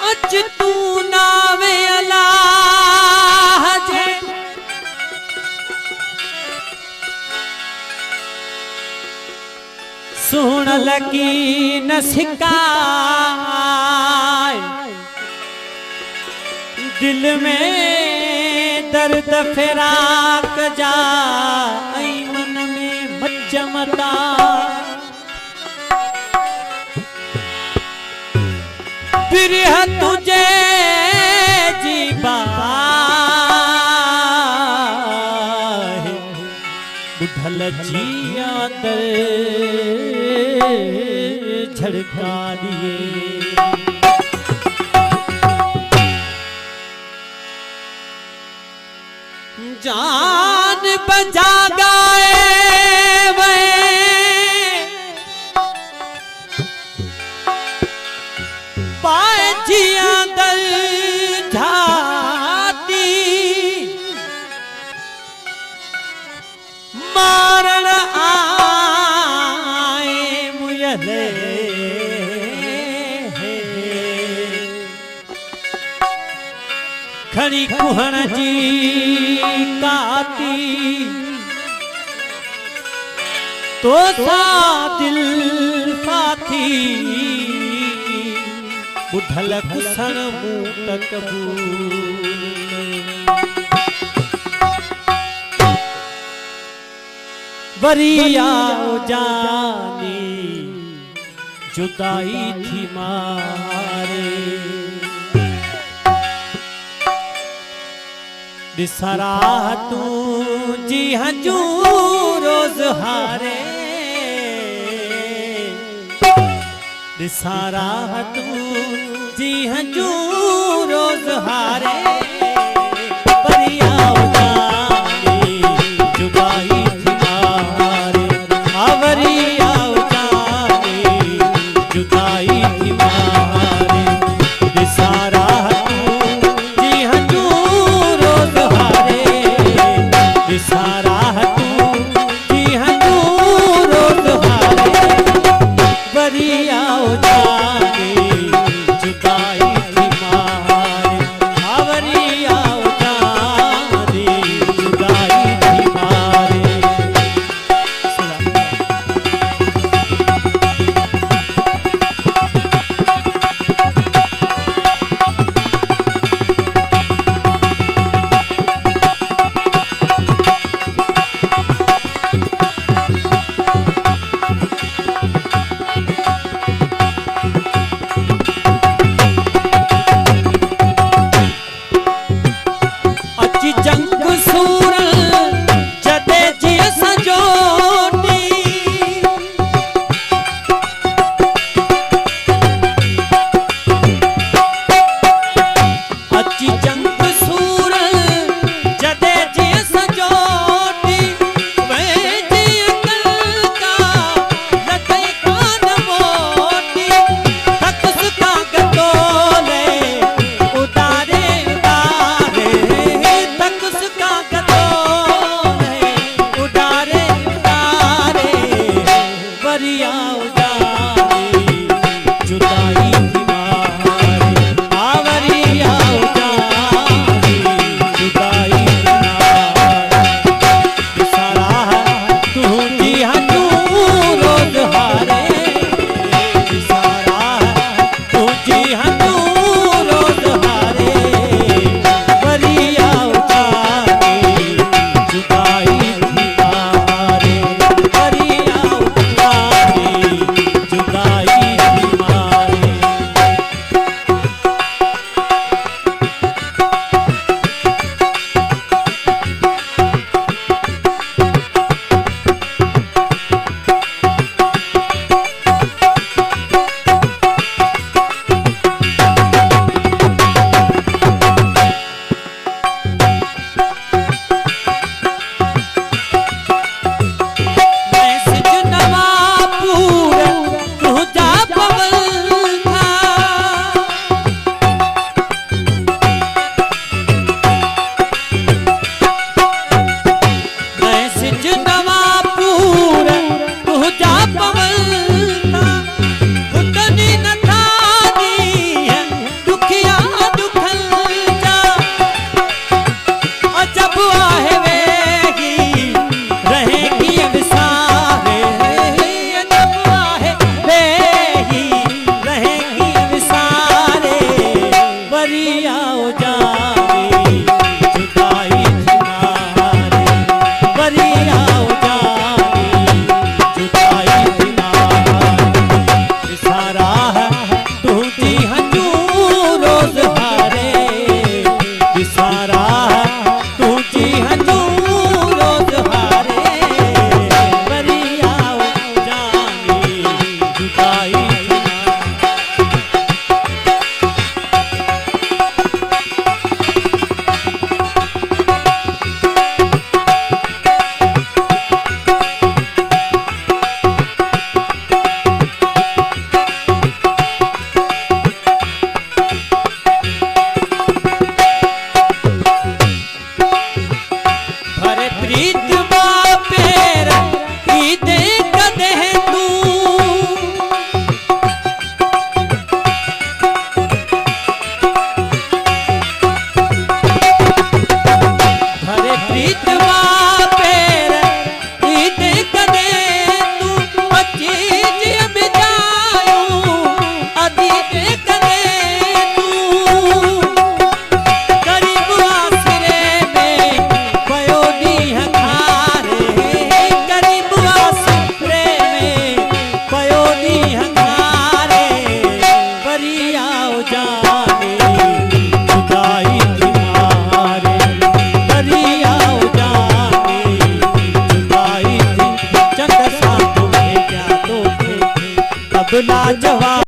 अच तू नावे अल्लाह जे सुन लगी न सिकाय दिल में दर्द फिराक जा मन में मचमता बिरह तुझे जीवा बुढ़ल जिया दर झड़का दिए जान बजा गाए वे पाए जिया दल झाती मारण आए मुयले खड़ी कुहण जी काती तो सा दिल फाथी बुढ़ल कुसण मुँह कबूल वरिया जानी जुदाई थी मारे दिसरा तू जी हजू रोज हारे दिसारा तू जी हजू रोज हारे परिया जानी जुदाई थी मारे आवरिया जानी जुदाई थी मारे दिसारा तू जी हजू रोज हारे दिसारा तू जी हजू रोज हारे परिया जानी जुदाई थी मारे आवरी प्रीत